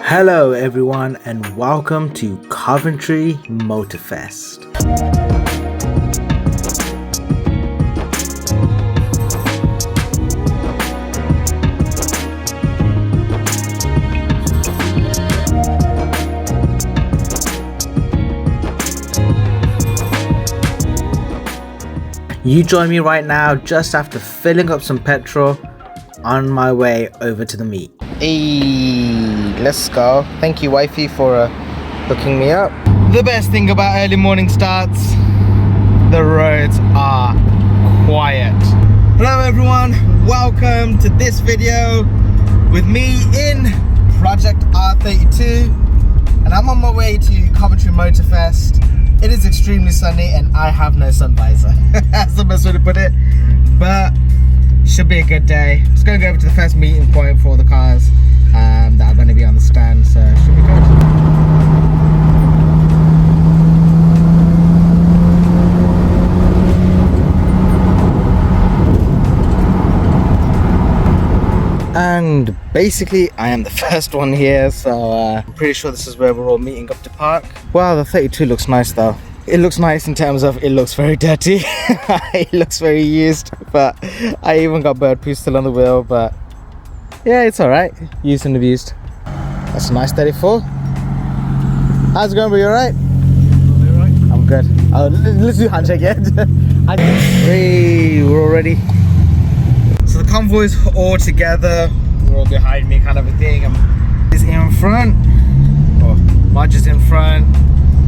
Hello everyone and welcome to Coventry Motorfest. You join me right now just after filling up some petrol on my way over to the meet. Hey, let's go. Thank you wifey for hooking me up. The best thing about early morning starts, the roads are quiet. Hello everyone, welcome to this video with me in Project R32 and I'm on my way to Coventry Motorfest. It is extremely sunny and I have no sun visor. That's the best way to put it, but should be a good day. Just going to go over to the first meeting point for all the cars that are going to be on the stand, so it should be good. And basically I am the first one here, so I'm pretty sure this is where we're all meeting up to park. Wow, the 32 looks nice though. It looks nice in terms of it looks very dirty. It looks very used, but I even got bird poo still on the wheel, but yeah, it's alright. Used and abused. That's a nice 34. How's it going, bro? You alright? I'm good. Oh, let's do handshake yet. Hey, we're all ready. So the convoy's all together. We're all behind me, kind of a thing. Is in front. Oh, Marge is in front.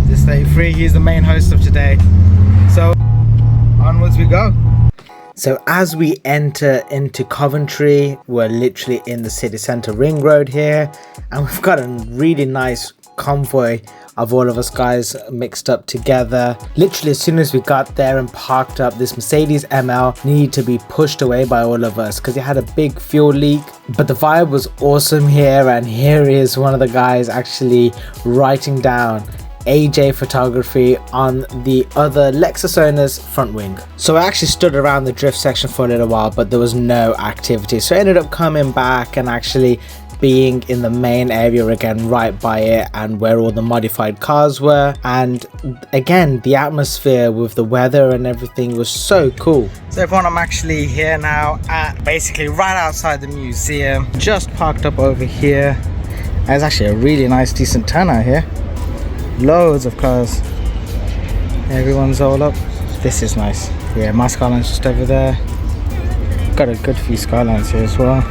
This 33, he's the main host of today. So onwards we go. So as we enter into Coventry, we're literally in the city centre ring road here, and we've got a really nice convoy of all of us guys mixed up together. Literally as soon as we got there and parked up, this Mercedes ML needed to be pushed away by all of us because it had a big fuel leak. But the vibe was awesome here, and here is one of the guys actually writing down AJ photography on the other Lexus owner's front wing. So I actually stood around the drift section for a little while, but there was no activity, so I ended up coming back and actually being in the main area again, right by it and where all the modified cars were. And again, the atmosphere with the weather and everything was so cool. So everyone, I'm actually here now at basically right outside the museum, just parked up over here. There's actually a really nice decent turnout here. Loads of cars, everyone's all up. This is nice. Yeah, my Skyline's just over there. Got a good few Skylines here as well.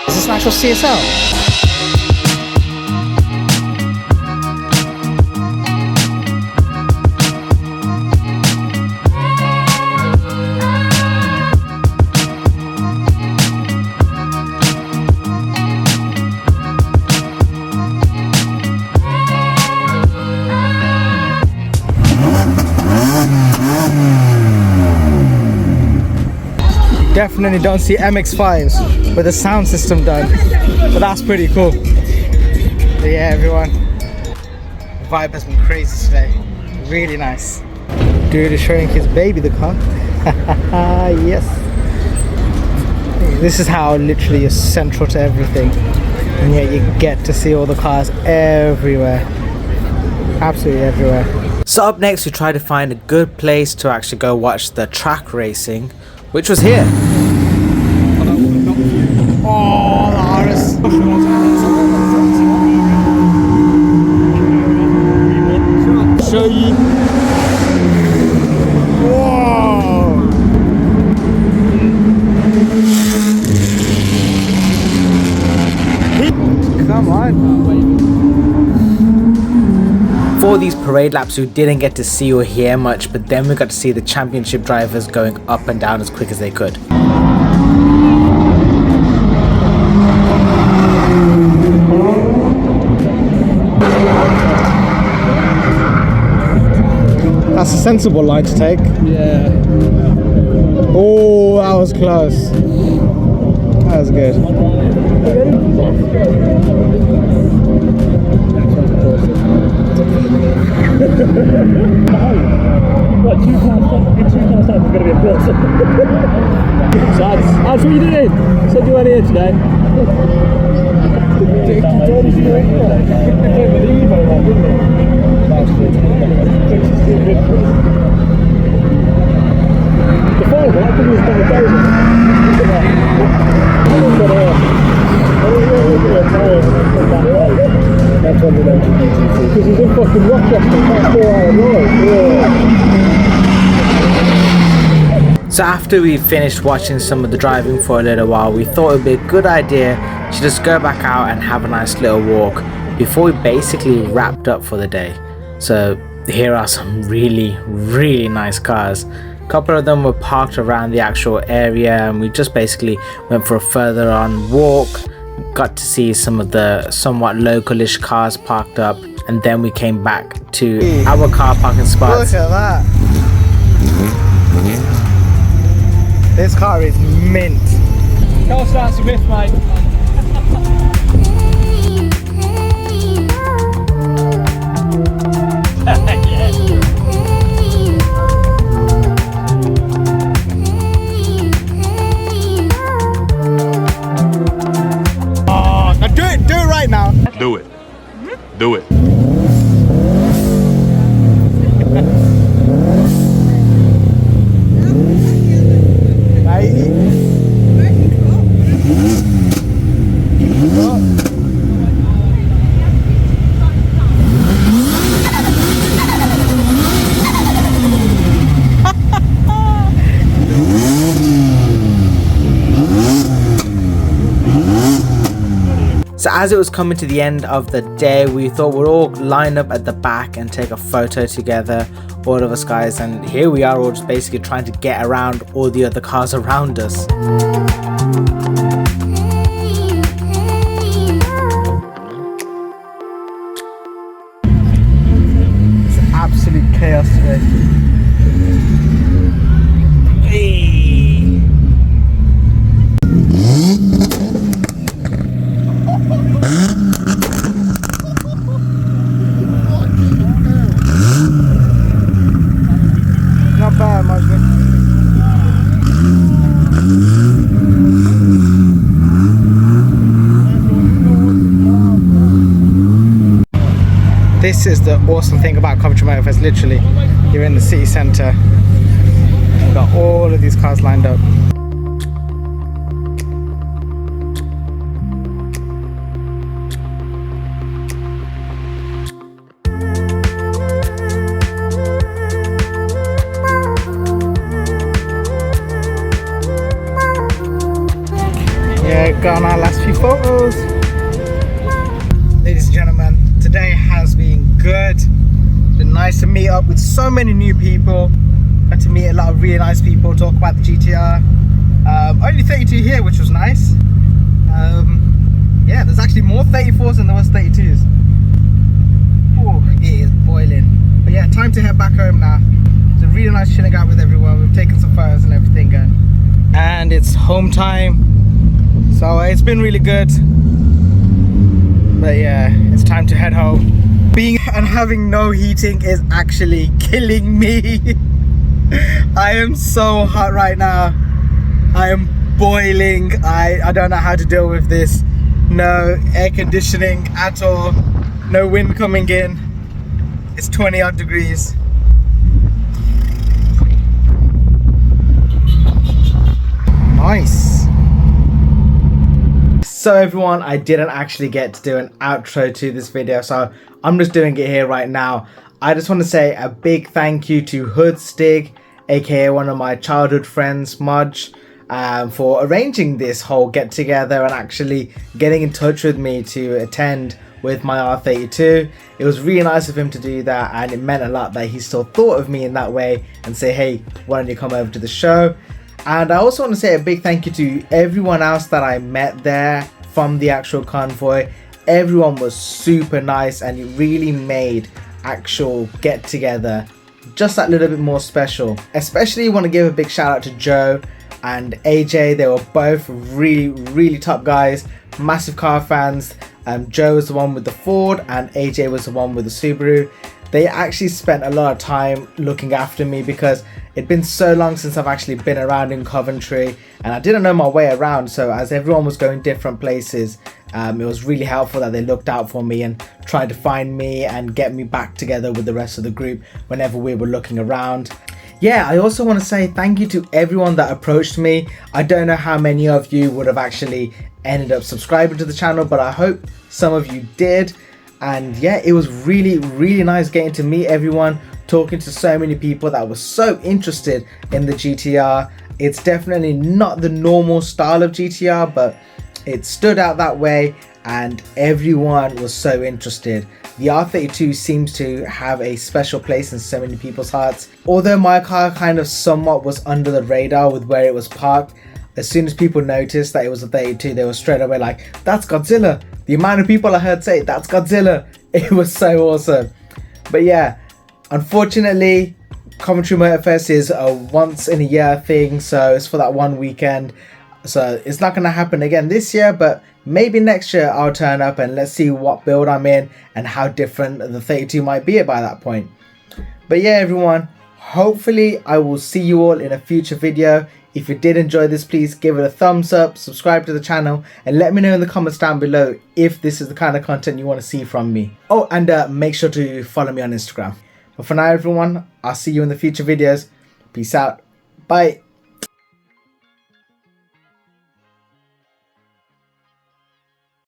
Is this an actual CSL? Definitely don't see MX-5s with a sound system done, but that's pretty cool. So yeah, everyone, the vibe has been crazy today. Really nice. Dude is showing his baby the car. Yes. This is how literally you're central to everything, and yet you get to see all the cars everywhere. Absolutely everywhere. So up next we tried to find a good place to actually go watch the track racing, which was here. Oh, the RS. Show you. Whoa. Come on. For these parade laps we didn't get to see or hear much, but then we got to see the championship drivers going up and down as quick as they could. That's a sensible line to take. Yeah. Oh, that was close. That was good. What, 2 cars time is going to be a plus. That's what you doing? Said you weren't here today. The phone, I think it's better days. That's what we're because he's in fucking Rochester, that's 4 hour drive. So after we finished watching some of the driving for a little while, we thought it would be a good idea to just go back out and have a nice little walk before we basically wrapped up for the day. So here are some really nice cars. A couple of them were parked around the actual area, and we just basically went for a further on walk, got to see some of the somewhat localish cars parked up, and then we came back to our car parking spots. Look at that. This car is mint. Car starts with mate. Oh, now do it right now. Do it. Do it. So as it was coming to the end of the day, we thought we'd all line up at the back and take a photo together, all of us guys, and here we are all just basically trying to get around all the other cars around us. It's absolute chaos today. Not bad, Muslim. This is the awesome thing about Coventry Motorfest. Literally, you're in the city centre. You've got all of these cars lined up. Yeah, got on our last few photos. Ladies and gentlemen, today has been good. Been nice to meet up with so many new people. Got to meet a lot of really nice people, talk about the GTR. Only 32 here, which was nice. Yeah, there's actually more 34s than there was 32s. Oh, it is boiling. But yeah, time to head back home now. It's a really nice chilling out with everyone. We've taken some photos and everything, and it's home time. So it's been really good. But yeah, it's time to head home. Being and having no heating is actually killing me. I am so hot right now. I am boiling. I don't know how to deal with this. No air conditioning at all. No wind coming in. It's 20 odd degrees. Nice. So everyone, I didn't actually get to do an outro to this video, so I'm just doing it here right now. I just want to say a big thank you to Hood Stig, aka one of my childhood friends, Mudge, for arranging this whole get together and actually getting in touch with me to attend with my R32. It was really nice of him to do that, and it meant a lot that he still thought of me in that way and say, hey, why don't you come over to the show? And I also want to say a big thank you to everyone else that I met there from the actual convoy. Everyone was super nice, and it really made actual get together just that little bit more special. Especially want to give a big shout out to Joe and AJ. They were both really top guys, massive car fans. Joe was the one with the Ford and AJ was the one with the Subaru. They actually spent a lot of time looking after me because it'd been so long since I've actually been around in Coventry, and I didn't know my way around. So as everyone was going different places, it was really helpful that they looked out for me and tried to find me and get me back together with the rest of the group whenever we were looking around. Yeah, I also want to say thank you to everyone that approached me. I don't know how many of you would have actually ended up subscribing to the channel, but I hope some of you did. And yeah, it was really nice getting to meet everyone, talking to so many people that were so interested in the GTR. It's definitely not the normal style of GTR, but it stood out that way and everyone was so interested. The R32 seems to have a special place in so many people's hearts. Although my car kind of somewhat was under the radar with where it was parked, as soon as people noticed that it was a 32, they were straight away like, that's Godzilla. The amount of people I heard say, that's Godzilla. It was so awesome. But yeah, unfortunately, Coventry Motorfest is a once in a year thing, so it's for that one weekend. So it's not going to happen again this year, but maybe next year I'll turn up and let's see what build I'm in and how different the 32 might be by that point. But yeah, everyone, hopefully I will see you all in a future video. If you did enjoy this, please give it a thumbs up, subscribe to the channel, and let me know in the comments down below if this is the kind of content you want to see from me. Oh, and make sure to follow me on Instagram. But for now, everyone, I'll see you in the future videos. Peace out. Bye.